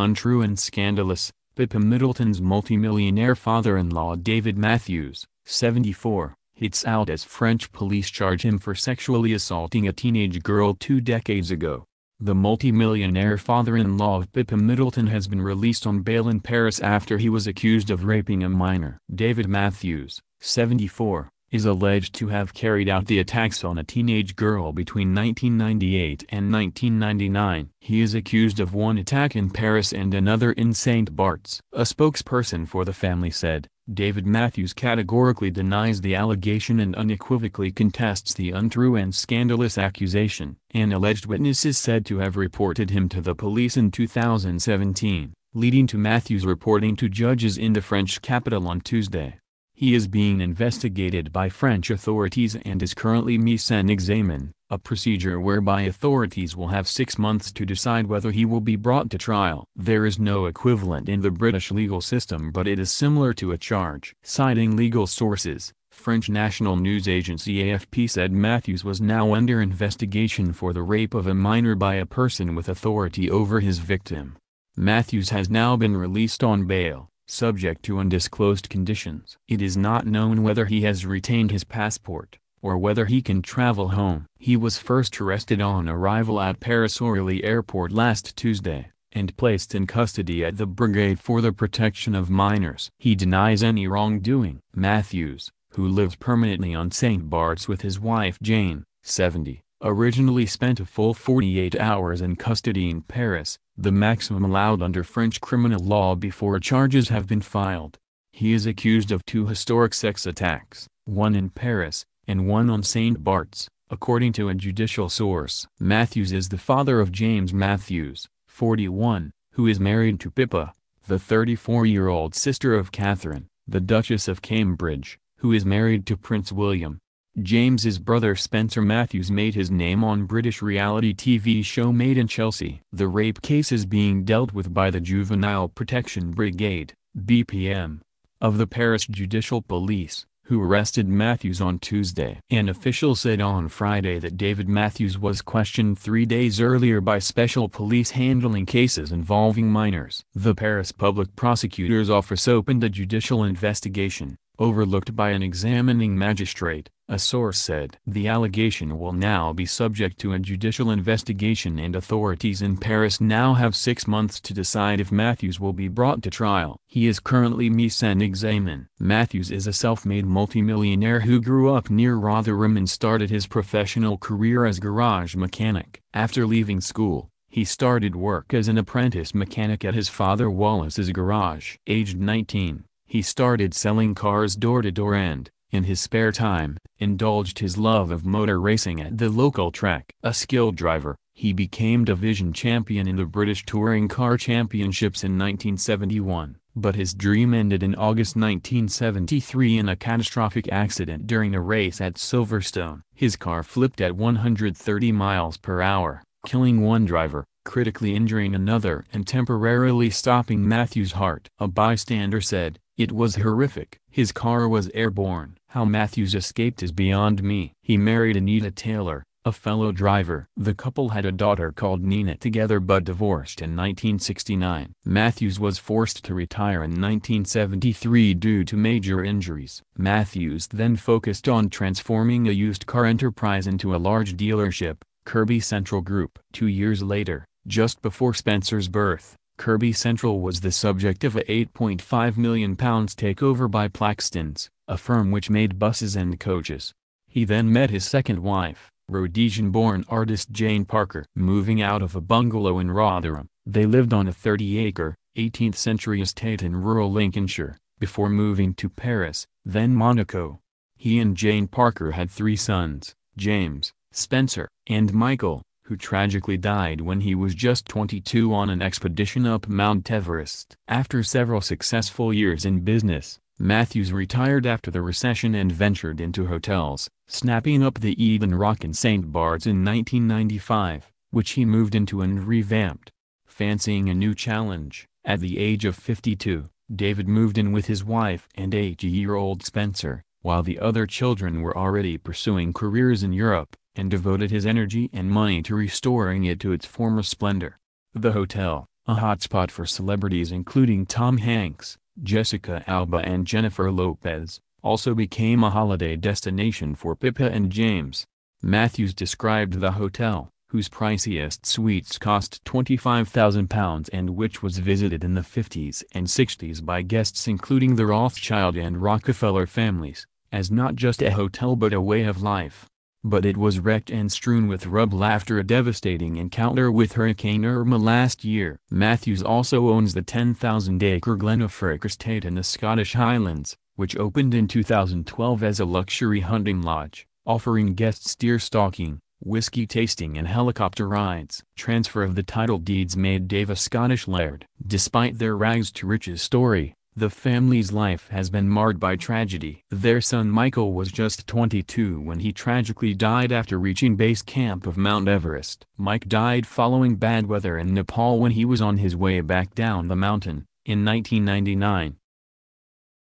Untrue and scandalous. Pippa Middleton's multi-millionaire father-in-law David Matthews, 74, hits out as French police charge him for sexually assaulting a teenage girl 2 decades ago. The multi-millionaire father-in-law of Pippa Middleton has been released on bail in Paris after he was accused of raping a minor. David Matthews, 74, is alleged to have carried out the attacks on a teenage girl between 1998 and 1999. He is accused of one attack in Paris and another in St. Bart's. A spokesperson for the family said, David Matthews categorically denies the allegation and unequivocally contests the untrue and scandalous accusation. An alleged witness is said to have reported him to the police in 2017, leading to Matthews reporting to judges in the French capital on Tuesday. He is being investigated by French authorities and is currently mise en examen, a procedure whereby authorities will have 6 months to decide whether he will be brought to trial. There is no equivalent in the British legal system, but it is similar to a charge. Citing legal sources, French national news agency AFP said Matthews was now under investigation for the rape of a minor by a person with authority over his victim. Matthews has now been released on bail, subject to undisclosed conditions. It is not known whether he has retained his passport, or whether he can travel home. He was first arrested on arrival at Paris-Orly Airport last Tuesday, and placed in custody at the Brigade for the Protection of Minors. He denies any wrongdoing. Matthews, who lives permanently on St. Bart's with his wife Jane, 70, originally spent a full 48 hours in custody in Paris, the maximum allowed under French criminal law before charges have been filed. He is accused of 2 historic sex attacks, one in Paris, and one on St. Bart's, according to a judicial source. Matthews is the father of James Matthews, 41, who is married to Pippa, the 34-year-old sister of Catherine, the Duchess of Cambridge, who is married to Prince William. James's brother Spencer Matthews made his name on British reality TV show Made in Chelsea. The rape case is being dealt with by the Juvenile Protection Brigade, BPM, of the Paris Judicial Police, who arrested Matthews on Tuesday. An official said on Friday that David Matthews was questioned 3 days earlier by special police handling cases involving minors. The Paris Public Prosecutor's Office opened a judicial investigation, overlooked by an examining magistrate, a source said. The allegation will now be subject to a judicial investigation, and authorities in Paris now have 6 months to decide if Matthews will be brought to trial. He is currently mise en examen. Matthews is a self-made multimillionaire who grew up near Rotherham and started his professional career as garage mechanic. After leaving school, he started work as an apprentice mechanic at his father Wallace's garage. Aged 19, he started selling cars door-to-door and, in his spare time, indulged his love of motor racing at the local track. A skilled driver, he became division champion in the British Touring Car Championships in 1971, but his dream ended in August 1973 in a catastrophic accident during a race at Silverstone. His car flipped at 130 miles per hour, killing one driver, critically injuring another and temporarily stopping Matthews' heart. A bystander said, "It was horrific. His car was airborne. How Matthews escaped is beyond me." He married Anita Taylor, a fellow driver. The couple had a daughter called Nina together but divorced in 1969. Matthews was forced to retire in 1973 due to major injuries. Matthews then focused on transforming a used car enterprise into a large dealership, Kirby Central Group. 2 years later, just before Spencer's birth, Kirby Central was the subject of a £8.5 million takeover by Plaxton's, a firm which made buses and coaches. He then met his second wife, Rhodesian-born artist Jane Parker. Moving out of a bungalow in Rotherham, they lived on a 30-acre, 18th-century estate in rural Lincolnshire, before moving to Paris, then Monaco. He and Jane Parker had 3 sons, James, Spencer, and Michael, who tragically died when he was just 22 on an expedition up Mount Everest. After several successful years in business, Matthews retired after the recession and ventured into hotels, snapping up the Eden Rock in St. Bart's in 1995, which he moved into and revamped. Fancying a new challenge, at the age of 52, David moved in with his wife and 8-year-old Spencer, while the other children were already pursuing careers in Europe, and devoted his energy and money to restoring it to its former splendor. The hotel, a hotspot for celebrities including Tom Hanks, Jessica Alba and Jennifer Lopez, also became a holiday destination for Pippa and James. Matthews described the hotel, whose priciest suites cost £25,000 and which was visited in the 50s and 60s by guests including the Rothschild and Rockefeller families, as not just a hotel but a way of life. But it was wrecked and strewn with rubble after a devastating encounter with Hurricane Irma last year. Matthews also owns the 10,000-acre Glenafric estate in the Scottish Highlands, which opened in 2012 as a luxury hunting lodge, offering guests deer stalking, whiskey tasting and helicopter rides. Transfer of the title deeds made Dave a Scottish laird. Despite their rags-to-riches story, the family's life has been marred by tragedy. Their son Michael was just 22 when he tragically died after reaching base camp of Mount Everest. Mike died following bad weather in Nepal when he was on his way back down the mountain, in 1999.